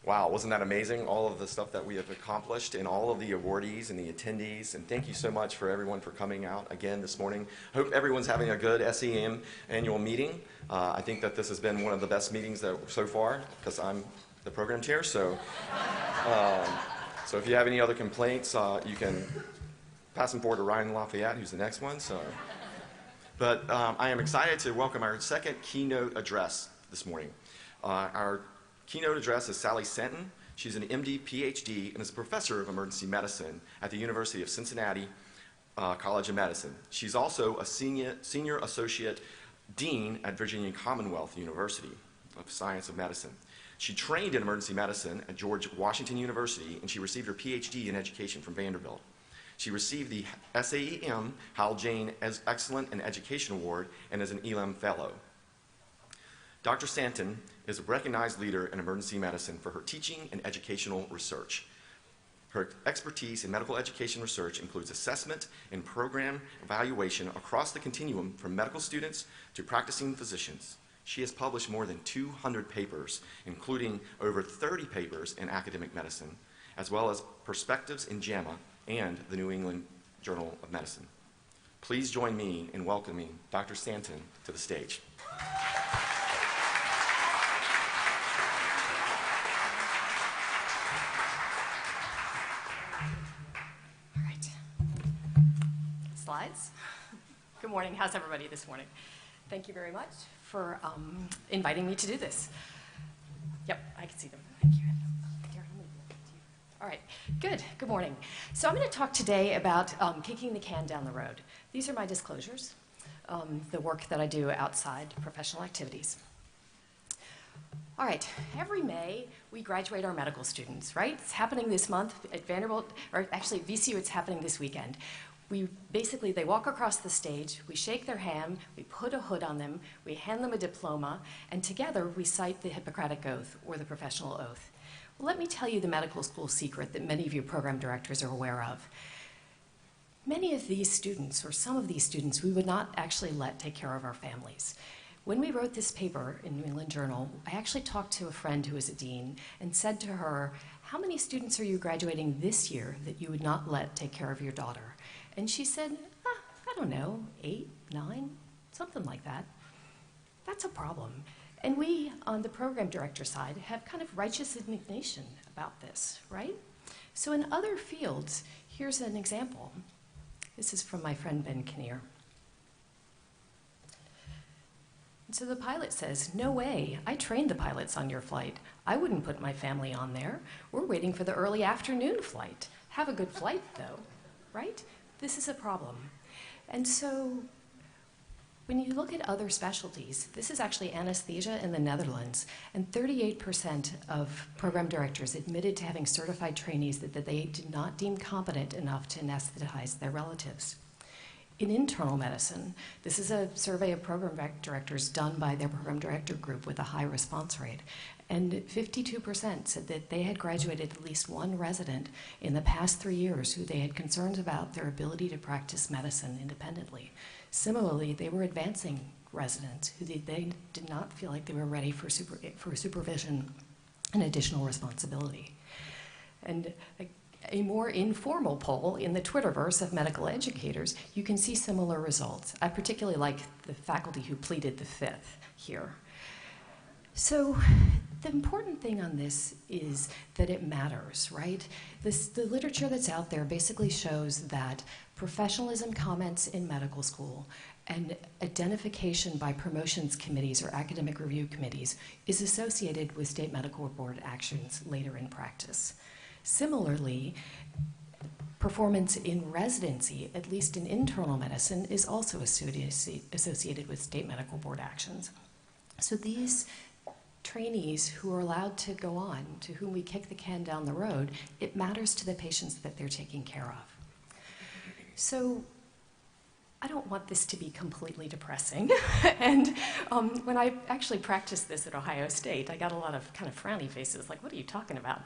Wow, wasn't that amazing? All of the stuff that we have accomplished and all of the awardees and the attendees. And thank you so much for everyone for coming out again this morning. Hope everyone's having a good SAEM annual meeting. I think that this has been one of the best meetings so far because I'm the program chair. So if you have any other complaints, you can pass them forward to Ryan Lafayette, who's the next one. But I am excited to welcome our second keynote address this morning. Our keynote address is Sally Santen. She's an MD, PhD, and is a professor of emergency medicine at the University of Cincinnati College of Medicine. She's also a senior associate dean at Virginia Commonwealth University of Science of Medicine. She trained in emergency medicine at George Washington University, and she received her PhD in education from Vanderbilt. She received the SAEM Hal Jane as Excellent in Education Award and is an ELAM Fellow. Dr. Santen is a recognized leader in emergency medicine for her teaching and educational research. Her expertise in medical education research includes assessment and program evaluation across the continuum from medical students to practicing physicians. She has published more than 200 papers, including over 30 papers in academic medicine, as well as perspectives in JAMA and the New England Journal of Medicine. Please join me in welcoming Dr. Santen to the stage. Slides. Good morning. How's everybody this morning? Thank you very much for inviting me to do this. Yep, I can see them. Thank you. All right, good. Good morning. So I'm going to talk today about kicking the can down the road. These are my disclosures, the work that I do outside professional activities. All right, every May, we graduate our medical students, right? It's happening this month at Vanderbilt, or actually at VCU, it's happening this weekend. They walk across the stage, we shake their hand, we put a hood on them, we hand them a diploma, and together we cite the Hippocratic Oath or the professional oath. Well, let me tell you the medical school secret that many of you program directors are aware of. Many of these students, or some of these students, we would not actually let take care of our families. When we wrote this paper in New England Journal, I actually talked to a friend who was a dean and said to her, how many students are you graduating this year that you would not let take care of your daughter? And she said, I don't know, 8, 9, something like that. That's a problem. And we, on the program director side, have kind of righteous indignation about this, right? So in other fields, here's an example. This is from my friend Ben Kinnear. And so the pilot says, no way, I trained the pilots on your flight. I wouldn't put my family on there. We're waiting for the early afternoon flight. Have a good flight, though, right? This is a problem. And so when you look at other specialties, this is actually anesthesia in the Netherlands, and 38% of program directors admitted to having certified trainees that they did not deem competent enough to anesthetize their relatives. In internal medicine, this is a survey of program directors done by their program director group with a high response rate. And 52% said that they had graduated at least one resident in the past 3 years who they had concerns about their ability to practice medicine independently. Similarly, they were advancing residents who they did not feel like they were ready for supervision and additional responsibility. And a more informal poll in the Twitterverse of medical educators, you can see similar results. I particularly like the faculty who pleaded the fifth here. So the important thing on this is that it matters, right? The literature that's out there basically shows that professionalism comments in medical school and identification by promotions committees or academic review committees is associated with state medical board actions later in practice. Similarly, performance in residency, at least in internal medicine, is also associated with state medical board actions. So these trainees who are allowed to go on, to whom we kick the can down the road, it matters to the patients that they're taking care of. So I don't want this to be completely depressing. And when I actually practiced this at Ohio State, I got a lot of kind of frowny faces, like, what are you talking about?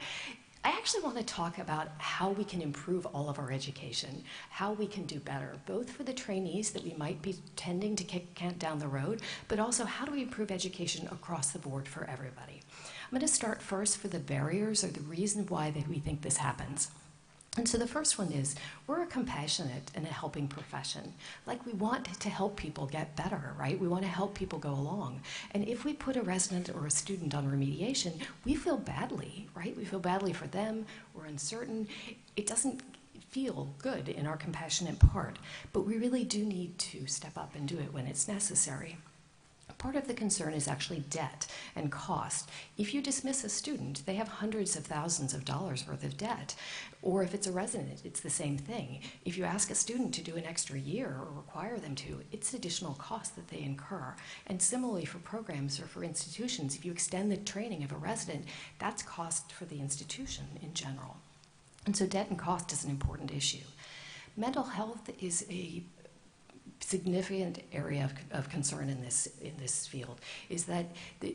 I actually want to talk about how we can improve all of our education, how we can do better, both for the trainees that we might be tending to kick down the road, but also how do we improve education across the board for everybody. I'm going to start first for the barriers or the reason why that we think this happens. And so the first one is, we're a compassionate and a helping profession. Like, we want to help people get better, right? We want to help people go along. And if we put a resident or a student on remediation, we feel badly, right? We feel badly for them, we're uncertain. It doesn't feel good in our compassionate part, but we really do need to step up and do it when it's necessary. Part of the concern is actually debt and cost. If you dismiss a student, they have hundreds of thousands of dollars worth of debt. Or if it's a resident, it's the same thing. If you ask a student to do an extra year or require them to, it's additional cost that they incur. And similarly for programs or for institutions, if you extend the training of a resident, that's cost for the institution in general. And so debt and cost is an important issue. Mental health is a significant area of concern in this field, is that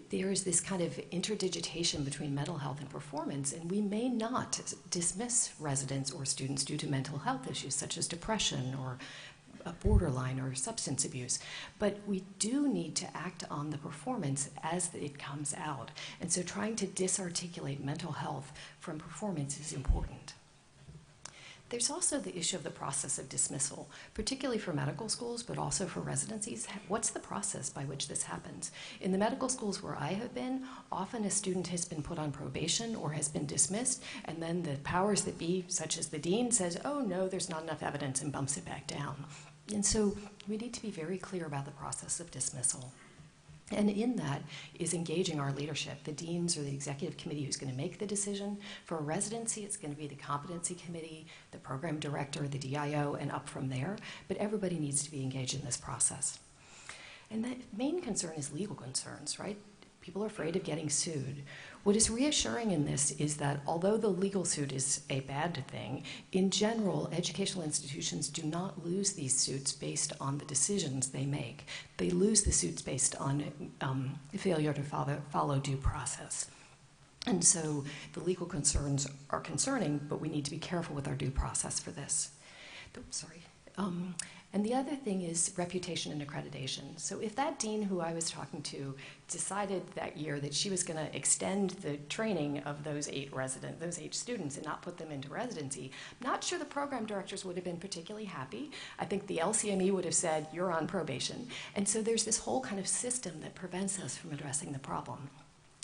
there is this kind of interdigitation between mental health and performance, and we may not dismiss residents or students due to mental health issues such as depression or borderline or substance abuse, but we do need to act on the performance as it comes out, and so trying to disarticulate mental health from performance is important. There's also the issue of the process of dismissal, particularly for medical schools, but also for residencies. What's the process by which this happens? In the medical schools where I have been, often a student has been put on probation or has been dismissed, and then the powers that be, such as the dean, says, oh no, there's not enough evidence, and bumps it back down. And so we need to be very clear about the process of dismissal. And in that is engaging our leadership, the deans or the executive committee who's going to make the decision. For a residency, it's going to be the competency committee, the program director, the DIO, and up from there. But everybody needs to be engaged in this process. And the main concern is legal concerns, right? People are afraid of getting sued. What is reassuring in this is that although the legal suit is a bad thing, in general, educational institutions do not lose these suits based on the decisions they make. They lose the suits based on failure to follow due process. And so the legal concerns are concerning, but we need to be careful with our due process for this. Oops, sorry. And the other thing is reputation and accreditation. So if that dean who I was talking to decided that year that she was going to extend the training of those eight students and not put them into residency, I'm not sure the program directors would have been particularly happy. I think the LCME would have said, you're on probation. And so there's this whole kind of system that prevents us from addressing the problem.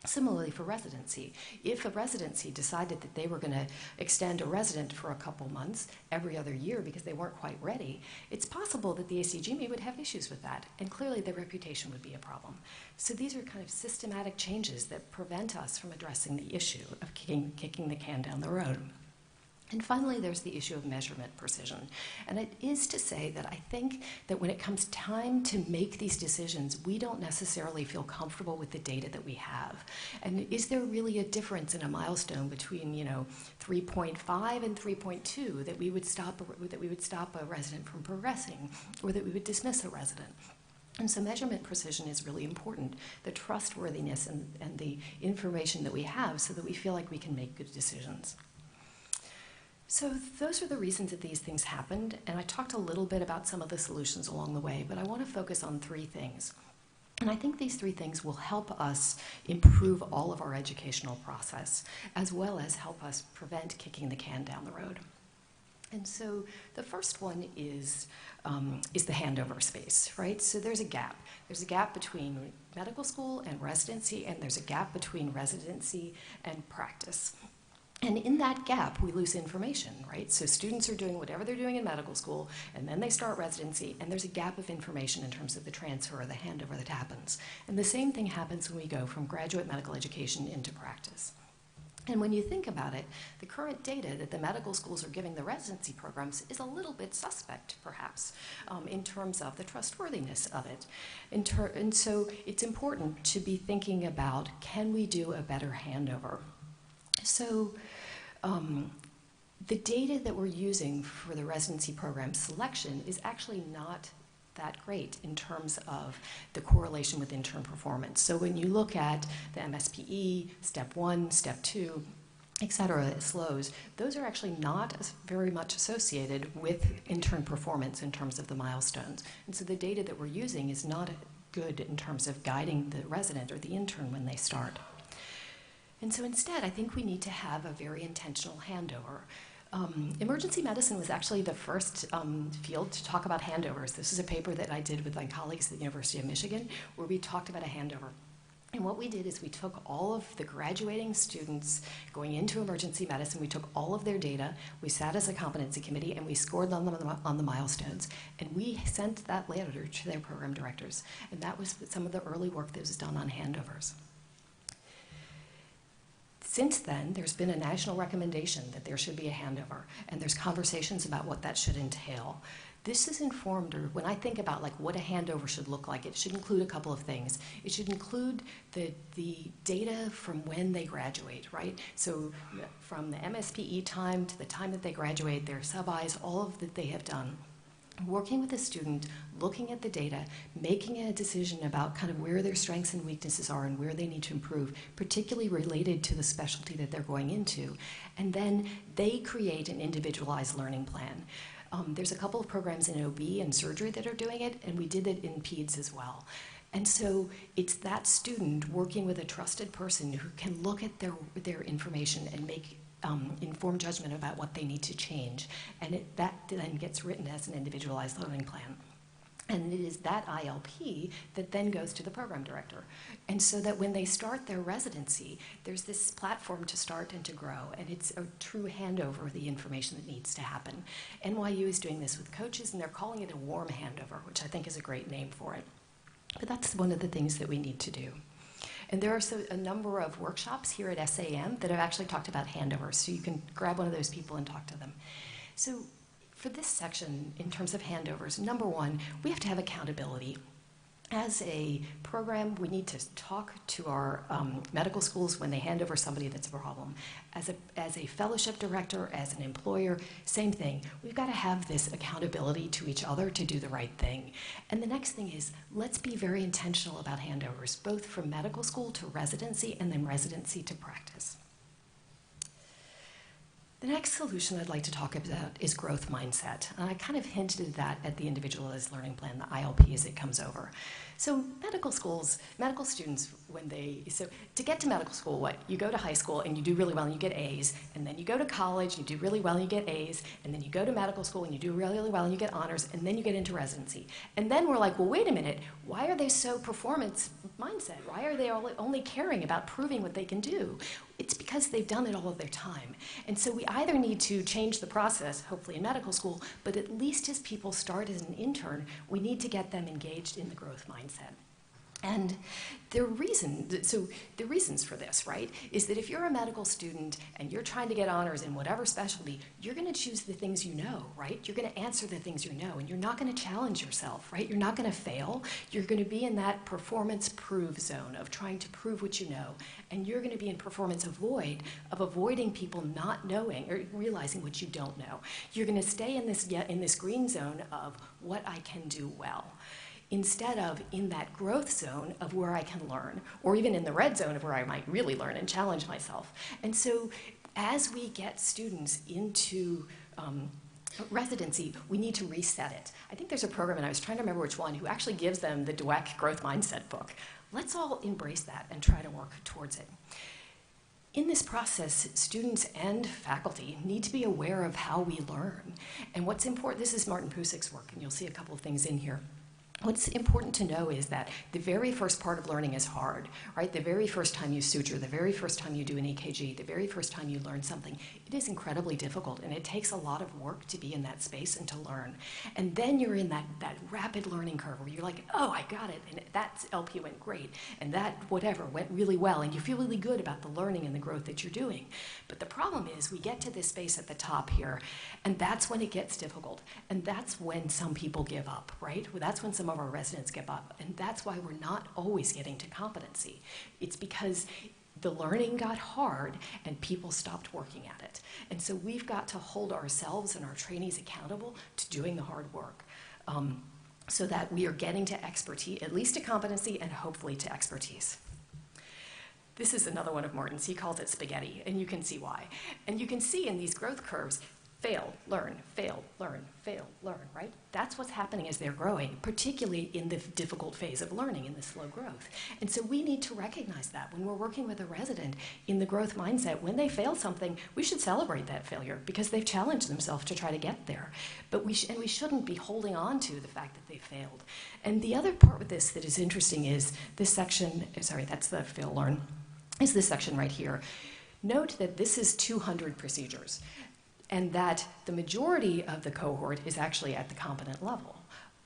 Similarly for residency, if a residency decided that they were going to extend a resident for a couple months every other year because they weren't quite ready, it's possible that the ACGME would have issues with that, and clearly their reputation would be a problem. So these are kind of systematic changes that prevent us from addressing the issue of kicking the can down the road. And finally, there's the issue of measurement precision. And it is to say that I think that when it comes time to make these decisions, we don't necessarily feel comfortable with the data that we have. And is there really a difference in a milestone between, 3.5 and 3.2 that we would stop a resident from progressing, or that we would dismiss a resident? And so measurement precision is really important, the trustworthiness and the information that we have so that we feel like we can make good decisions. So those are the reasons that these things happened, and I talked a little bit about some of the solutions along the way, but I want to focus on three things. And I think these three things will help us improve all of our educational process, as well as help us prevent kicking the can down the road. And so the first one is the handover space, right? So there's a gap. There's a gap between medical school and residency, and there's a gap between residency and practice. And in that gap, we lose information, right? So students are doing whatever they're doing in medical school, and then they start residency, and there's a gap of information in terms of the transfer or the handover that happens. And the same thing happens when we go from graduate medical education into practice. And when you think about it, the current data that the medical schools are giving the residency programs is a little bit suspect, perhaps, in terms of the trustworthiness of it. And so it's important to be thinking about, can we do a better handover? So the data that we're using for the residency program selection is actually not that great in terms of the correlation with intern performance. So when you look at the MSPE, step 1, step 2, et cetera, slows, those are actually not very much associated with intern performance in terms of the milestones. And so the data that we're using is not good in terms of guiding the resident or the intern when they start. And so instead, I think we need to have a very intentional handover. Emergency medicine was actually the first field to talk about handovers. This is a paper that I did with my colleagues at the University of Michigan, where we talked about a handover. And what we did is we took all of the graduating students going into emergency medicine, we took all of their data, we sat as a competency committee, and we scored them on the milestones. And we sent that letter to their program directors. And that was some of the early work that was done on handovers. Since then, there's been a national recommendation that there should be a handover, and there's conversations about what that should entail. This is informed, or when I think about like what a handover should look like, it should include a couple of things. It should include the data from when they graduate, right? So from the MSPE time to the time that they graduate, their sub-Is, all of that they have done. Working with a student, looking at the data, making a decision about kind of where their strengths and weaknesses are and where they need to improve, particularly related to the specialty that they're going into. And then they create an individualized learning plan. There's a couple of programs in OB and surgery that are doing it, and we did it in PEDS as well. And so it's that student working with a trusted person who can look at their information and make informed judgment about what they need to change. And that then gets written as an individualized learning plan. And it is that ILP that then goes to the program director. And so that when they start their residency, there's this platform to start and to grow, and it's a true handover of the information that needs to happen. NYU is doing this with coaches, and they're calling it a warm handover, which I think is a great name for it. But that's one of the things that we need to do. And there are a number of workshops here at SAM that have actually talked about handovers, so you can grab one of those people and talk to them. So for this section, in terms of handovers, number one, we have to have accountability. As a program, we need to talk to our medical schools when they hand over somebody that's a problem. As a fellowship director, as an employer, same thing. We've got to have this accountability to each other to do the right thing. And the next thing is, let's be very intentional about handovers, both from medical school to residency and then residency to practice. The next solution I'd like to talk about is growth mindset. And I kind of hinted at that at the individualized learning plan, the ILP, as it comes over. So medical students, so to get to medical school, what? You go to high school and you do really well and you get A's, and then you go to college and you do really well and you get A's, and then you go to medical school and you do really, really well and you get honors, and then you get into residency. And then we're like, well, wait a minute, why are they so performance mindset? Why are they only caring about proving what they can do? It's because they've done it all of their time. And so we either need to change the process, hopefully in medical school, but at least as people start as an intern, we need to get them engaged in the growth mindset. And the reasons for this, right, is that if you're a medical student and you're trying to get honors in whatever specialty, you're going to choose the things you know, right? You're going to answer the things you know, and you're not going to challenge yourself, right? You're not going to fail. You're going to be in that performance prove zone of trying to prove what you know, and you're going to be in performance avoid of avoiding people not knowing or realizing what you don't know. You're going to stay in this green zone of what I can do well, instead of in that growth zone of where I can learn, or even in the red zone of where I might really learn and challenge myself. And so as we get students into residency, we need to reset it. I think there's a program, and I was trying to remember which one, who actually gives them the Dweck Growth Mindset book. Let's all embrace that and try to work towards it. In this process, students and faculty need to be aware of how we learn. And what's important, this is Martin Pusik's work, and you'll see a couple of things in here. What's important to know is that the very first part of learning is hard, right? The very first time you suture, the very first time you do an EKG, the very first time you learn something, it is incredibly difficult, and it takes a lot of work to be in that space and to learn. And then you're in that rapid learning curve where you're like, oh, I got it, and that LP went great, and that whatever went really well, and you feel really good about the learning and the growth that you're doing. But the problem is we get to this space at the top here, and that's when it gets difficult, and that's when some people give up, right? Well, that's when some of our residents give up, and that's why we're not always getting to competency. It's because the learning got hard and people stopped working at it. And so we've got to hold ourselves and our trainees accountable to doing the hard work, so that we are getting to expertise, at least to competency, and hopefully to expertise. This is another one of Martin's. He calls it spaghetti, and you can see why. And you can see in these growth curves, fail, learn, fail, learn, fail, learn, right? That's what's happening as they're growing, particularly in the difficult phase of learning, in the slow growth. And so we need to recognize that when we're working with a resident in the growth mindset. When they fail something, we should celebrate that failure because they've challenged themselves to try to get there. But we shouldn't be holding on to the fact that they failed. And the other part with this that is interesting is this section, sorry, that's the fail, learn, is this section right here. Note that this is 200 procedures, and that the majority of the cohort is actually at the competent level.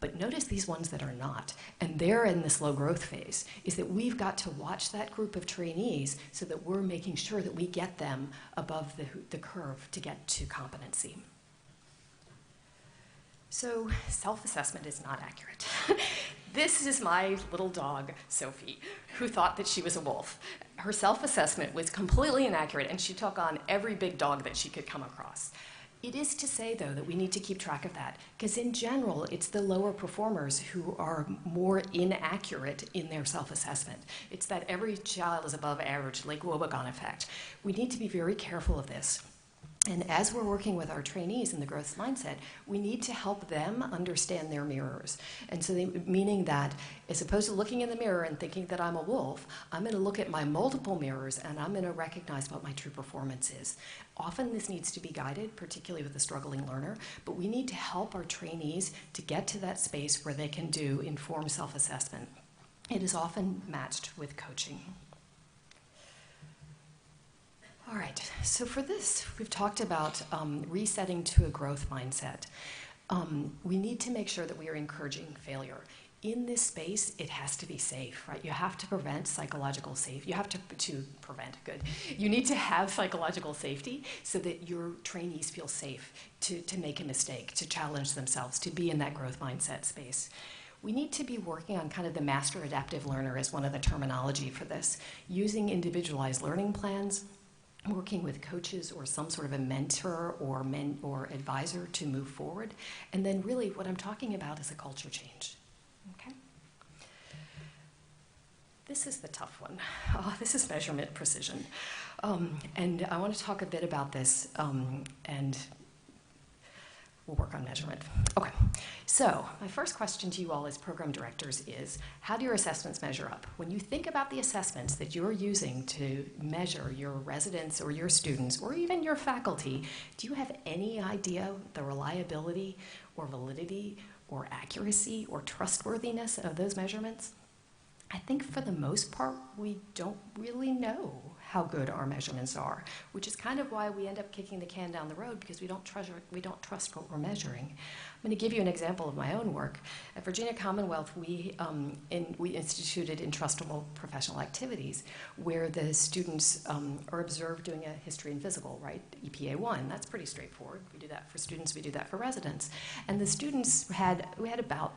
But notice these ones that are not, and they're in the slow growth phase, is that we've got to watch that group of trainees so that we're making sure that we get them above the curve to get to competency. So self-assessment is not accurate. This is my little dog, Sophie, who thought that she was a wolf. Her self-assessment was completely inaccurate, and she took on every big dog that she could come across. It is to say, though, that we need to keep track of that, because in general, it's the lower performers who are more inaccurate in their self-assessment. It's that every child is above average, Lake Wobegon effect. We need to be very careful of this. And as we're working with our trainees in the growth mindset, we need to help them understand their mirrors. And so meaning that as opposed to looking in the mirror and thinking that I'm a wolf, I'm going to look at my multiple mirrors and I'm going to recognize what my true performance is. Often this needs to be guided, particularly with a struggling learner, but we need to help our trainees to get to that space where they can do informed self-assessment. It is often matched with coaching. All right, so for this, we've talked about resetting to a growth mindset. We need to make sure that we are encouraging failure. In this space, it has to be safe, right? You have to prevent psychological safety. You have to prevent, good. You need to have psychological safety so that your trainees feel safe to make a mistake, to challenge themselves, to be in that growth mindset space. We need to be working on kind of the master adaptive learner as one of the terminology for this, using individualized learning plans, working with coaches or some sort of a mentor or advisor to move forward. And then really what I'm talking about is a culture change. Okay? This is the tough one. This is measurement precision. And I want to talk a bit about this and we'll work on measurement. Okay, so my first question to you all as program directors is, how do your assessments measure up? When you think about the assessments that you're using to measure your residents or your students or even your faculty, do you have any idea the reliability or validity or accuracy or trustworthiness of those measurements? I think for the most part, we don't really know how good our measurements are, which is kind of why we end up kicking the can down the road because we don't trust what we're measuring. I'm going to give you an example of my own work. At Virginia Commonwealth, we instituted entrustable professional activities where the students are observed doing a history and physical, right? EPA 1, that's pretty straightforward. We do that for students, we do that for residents. And the students we had about,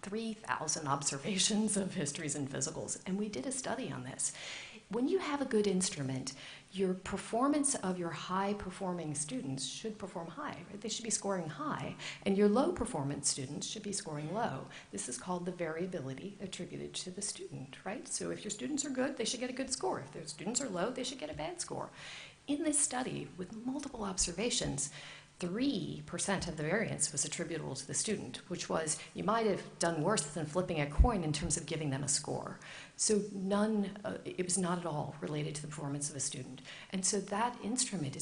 3,000 observations of histories and physicals, and we did a study on this. When you have a good instrument, your performance of your high-performing students should perform high, right? They should be scoring high, and your low-performance students should be scoring low. This is called the variability attributed to the student, right? So if your students are good, they should get a good score. If their students are low, they should get a bad score. In this study, with multiple observations, 3% of the variance was attributable to the student, which was you might have done worse than flipping a coin in terms of giving them a score. So it was not at all related to the performance of a student. And so that instrument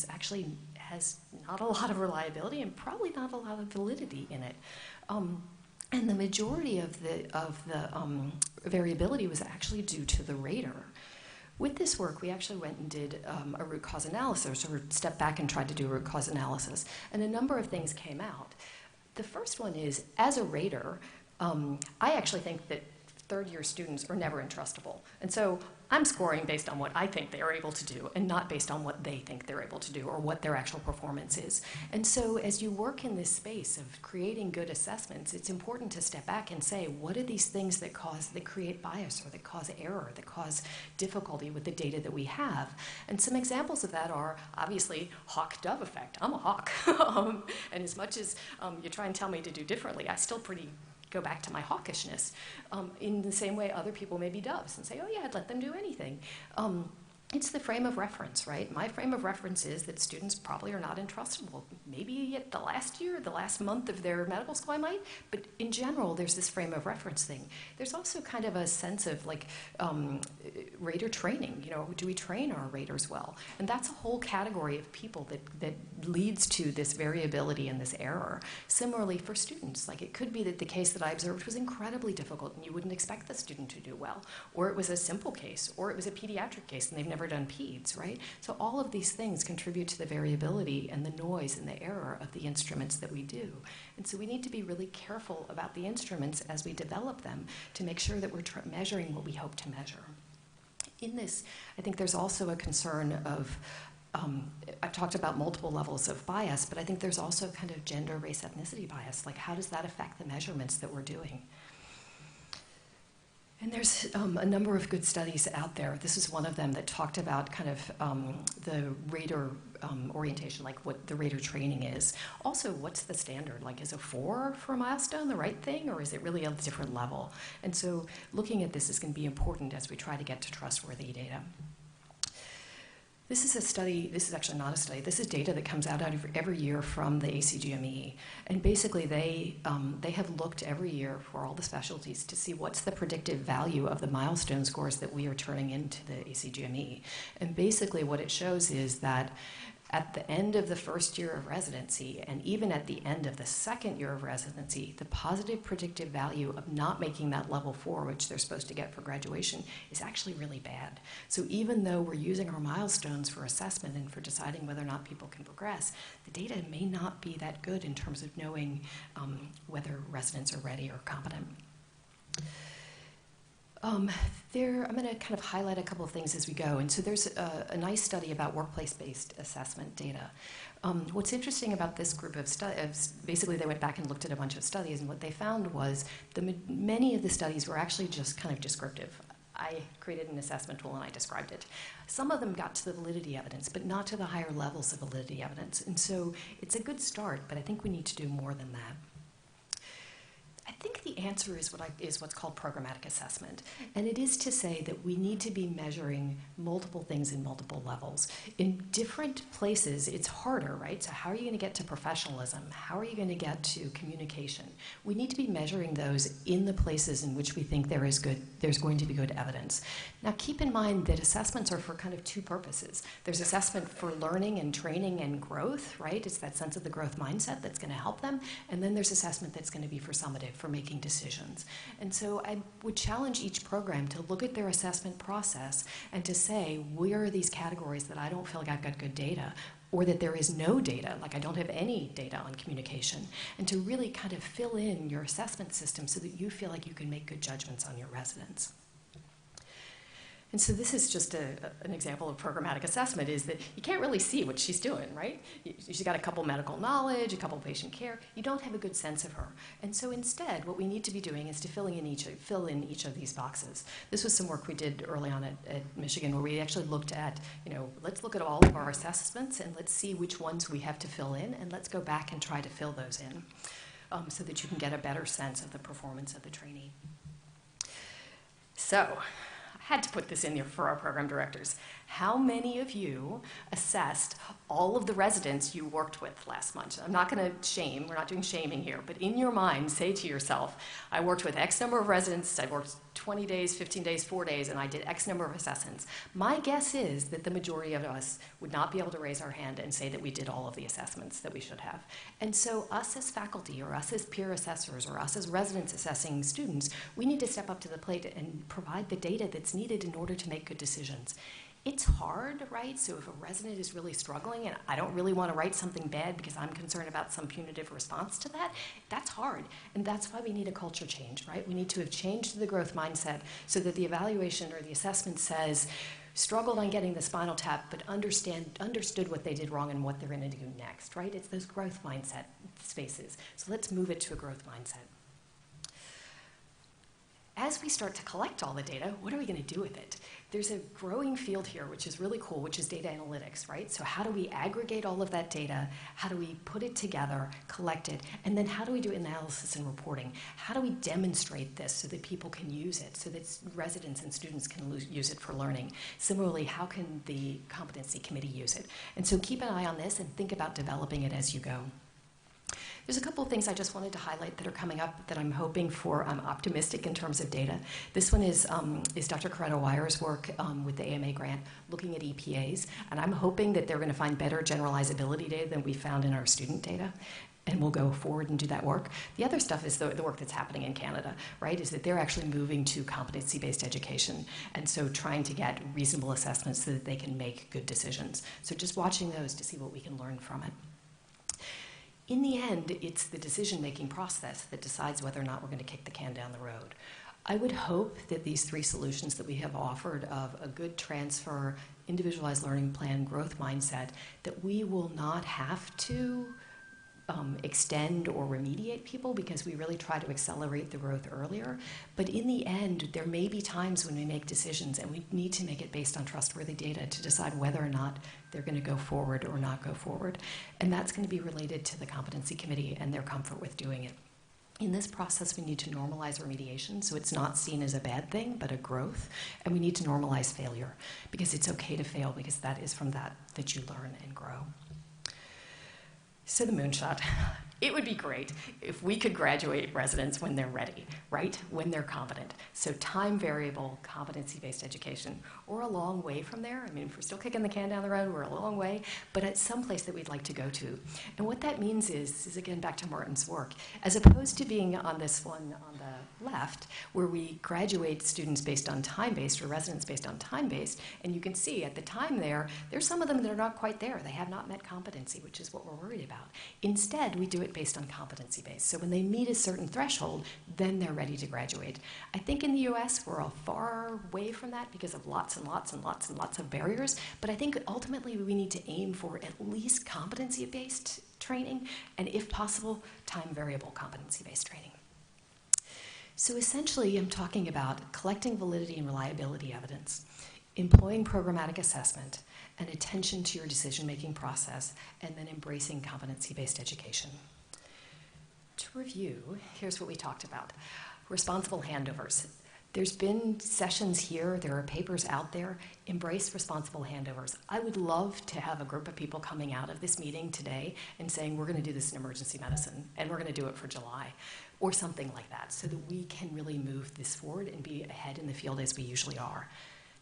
has not a lot of reliability and probably not a lot of validity in it. And the majority of the variability was actually due to the rater. With this work, we actually went and did a root cause analysis, or stepped back and tried to do a root cause analysis, and a number of things came out. The first one is, as a rater, I actually think that third-year students are never entrustable. And so I'm scoring based on what I think they are able to do and not based on what they think they're able to do or what their actual performance is. And so as you work in this space of creating good assessments, it's important to step back and say, what are these things that create bias or that cause error, that cause difficulty with the data that we have? And some examples of that are obviously hawk-dove effect. I'm a hawk. And as much as you try and tell me to do differently, I still go back to my hawkishness. In the same way, other people may be doves and say, oh yeah, I'd let them do anything. It's the frame of reference, right? My frame of reference is that students probably are not entrustable. Maybe at the last year, the last month of their medical school I might, but in general, there's this frame of reference thing. There's also kind of a sense of like rater training. You know, do we train our raters well? And that's a whole category of people that leads to this variability and this error. Similarly for students, like it could be that the case that I observed was incredibly difficult and you wouldn't expect the student to do well, or it was a simple case, or it was a pediatric case and they've never done peds, right? So all of these things contribute to the variability and the noise and the error of the instruments that we do. And so we need to be really careful about the instruments as we develop them to make sure that we're measuring what we hope to measure. In this, I think there's also a concern of, I've talked about multiple levels of bias, but I think there's also kind of gender, race, ethnicity bias. Like how does that affect the measurements that we're doing? And there's a number of good studies out there. This is one of them that talked about kind of the rater orientation, like what the rater training is. Also, what's the standard? Like, is a 4 for a milestone the right thing, or is it really a different level? And so looking at this is going to be important as we try to get to trustworthy data. This is a study, this is actually not a study, this is data that comes out every year from the ACGME. And basically they have looked every year for all the specialties to see what's the predictive value of the milestone scores that we are turning into the ACGME. And basically what it shows is that at the end of the first year of residency, and even at the end of the second year of residency, the positive predictive value of not making that level 4, which they're supposed to get for graduation, is actually really bad. So even though we're using our milestones for assessment and for deciding whether or not people can progress, the data may not be that good in terms of knowing whether residents are ready or competent. I'm going to kind of highlight a couple of things as we go. And so there's a nice study about workplace-based assessment data. What's interesting about this group of studies, basically they went back and looked at a bunch of studies, and what they found was many of the studies were actually just kind of descriptive. I created an assessment tool and I described it. Some of them got to the validity evidence, but not to the higher levels of validity evidence. And so it's a good start, but I think we need to do more than that. I think the answer is what's called programmatic assessment. And it is to say that we need to be measuring multiple things in multiple levels. In different places, it's harder, right? So how are you going to get to professionalism? How are you going to get to communication? We need to be measuring those in the places in which we think there's going to be good evidence. Now keep in mind that assessments are for kind of two purposes. There's assessment for learning and training and growth, right? It's that sense of the growth mindset that's going to help them. And then there's assessment that's going to be for summative, for making decisions. And so I would challenge each program to look at their assessment process and to say, where are these categories that I don't feel like I've got good data, or that there is no data, like I don't have any data on communication, and to really kind of fill in your assessment system so that you feel like you can make good judgments on your residents. And so this is just an example of programmatic assessment, is that you can't really see what she's doing, right? She's got a couple medical knowledge, a couple patient care. You don't have a good sense of her. And so instead, what we need to be doing is to fill in each of these boxes. This was some work we did early on at Michigan, where we actually looked at, let's look at all of our assessments and let's see which ones we have to fill in, and let's go back and try to fill those in so that you can get a better sense of the performance of the trainee. So, had to put this in there for our program directors. How many of you assessed all of the residents you worked with last month? I'm not going to shame, we're not doing shaming here, but in your mind, say to yourself, I worked with X number of residents, I worked 20 days, 15 days, 4 days, and I did X number of assessments. My guess is that the majority of us would not be able to raise our hand and say that we did all of the assessments that we should have. And so us as faculty, or us as peer assessors, or us as residents assessing students, we need to step up to the plate and provide the data that's needed in order to make good decisions. It's hard, right? So if a resident is really struggling and I don't really want to write something bad because I'm concerned about some punitive response to that, that's hard. And that's why we need a culture change, right? We need to have changed the growth mindset so that the evaluation or the assessment says, struggled on getting the spinal tap, but understood what they did wrong and what they're going to do next, right? It's those growth mindset spaces. So let's move it to a growth mindset. as we start to collect all the data, what are we going to do with it? There's a growing field here, which is really cool, which is data analytics, right? So how do we aggregate all of that data? How do we put it together, collect it, and then how do we do analysis and reporting? How do we demonstrate this so that people can use it, so that residents and students can use it for learning? Similarly, how can the competency committee use it? And so keep an eye on this and think about developing it as you go. There's a couple of things I just wanted to highlight that are coming up that I'm hoping for. I'm optimistic in terms of data. This one is Dr. Caretta-Weyer's work with the AMA grant looking at EPAs, and I'm hoping that they're going to find better generalizability data than we found in our student data, and we'll go forward and do that work. The other stuff is the work that's happening in Canada, right, is that they're actually moving to competency-based education, and so trying to get reasonable assessments so that they can make good decisions. So just watching those to see what we can learn from it. In the end, it's the decision-making process that decides whether or not we're going to kick the can down the road. I would hope that these three solutions that we have offered of a good transfer, individualized learning plan, growth mindset, that we will not have to extend or remediate people because we really try to accelerate the growth earlier. But in the end, there may be times when we make decisions and we need to make it based on trustworthy data to decide whether or not they're going to go forward or not go forward. And that's going to be related to the competency committee and their comfort with doing it. In this process, we need to normalize remediation so it's not seen as a bad thing, but a growth. And we need to normalize failure because it's okay to fail because that is from that you learn and grow. So the moonshot. It would be great if we could graduate residents when they're ready, right? When they're competent. So time variable, competency-based education. We're a long way from there. I mean, if we're still kicking the can down the road, we're a long way, but at some place that we'd like to go to. And what that means is again, back to Martin's work, as opposed to being on this one on the left, where we graduate students based on time-based or residents based on time-based, and you can see at the time there's some of them that are not quite there. They have not met competency, which is what we're worried about. Instead, we do it based on competency-based. So when they meet a certain threshold, then they're ready to graduate. I think in the US, we're a far way from that because of lots and lots and lots and lots of barriers. But I think ultimately we need to aim for at least competency-based training, and if possible, time variable competency-based training. So essentially, I'm talking about collecting validity and reliability evidence, employing programmatic assessment, and attention to your decision-making process, and then embracing competency-based education. To review, here's what we talked about. Responsible handovers. There's been sessions here, there are papers out there. Embrace responsible handovers. I would love to have a group of people coming out of this meeting today and saying, we're going to do this in emergency medicine, and we're going to do it for July, or something like that, so that we can really move this forward and be ahead in the field as we usually are.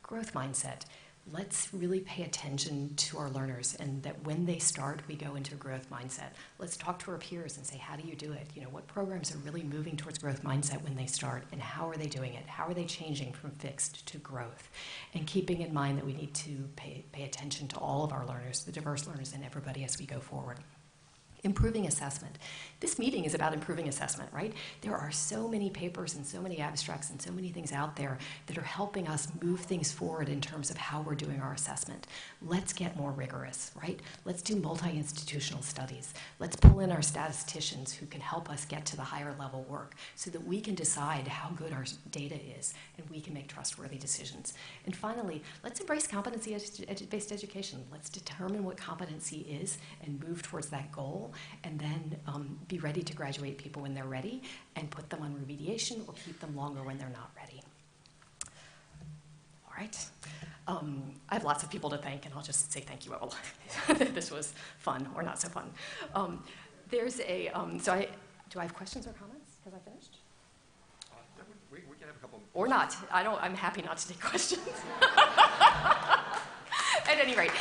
Growth mindset. Let's really pay attention to our learners, and that when they start, we go into a growth mindset. Let's talk to our peers and say, how do you do it? You know, what programs are really moving towards growth mindset when they start, and how are they doing it? How are they changing from fixed to growth? And keeping in mind that we need to pay attention to all of our learners, the diverse learners, and everybody as we go forward. Improving assessment. This meeting is about improving assessment, right? There are so many papers and so many abstracts and so many things out there that are helping us move things forward in terms of how we're doing our assessment. Let's get more rigorous, right? Let's do multi-institutional studies. Let's pull in our statisticians who can help us get to the higher level work so that we can decide how good our data is and we can make trustworthy decisions. And finally, let's embrace competency-based education. Let's determine what competency is and move towards that goal, and then be ready to graduate people when they're ready and put them on remediation or keep them longer when they're not ready. All right. I have lots of people to thank, and I'll just say thank you all. This was fun or not so fun. There's a, do I have questions or comments? Have I finished? We can have a couple. Or not. I'm happy not to take questions. At any rate.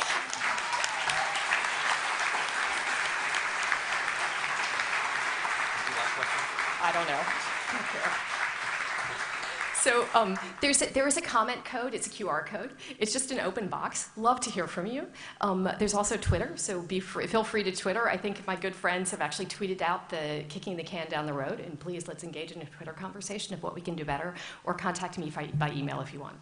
I don't know. So there is a comment code. It's a QR code. It's just an open box. Love to hear from you. There's also Twitter, so feel free to Twitter. I think my good friends have actually tweeted out the kicking the can down the road, and please let's engage in a Twitter conversation of what we can do better, or contact me by email if you want.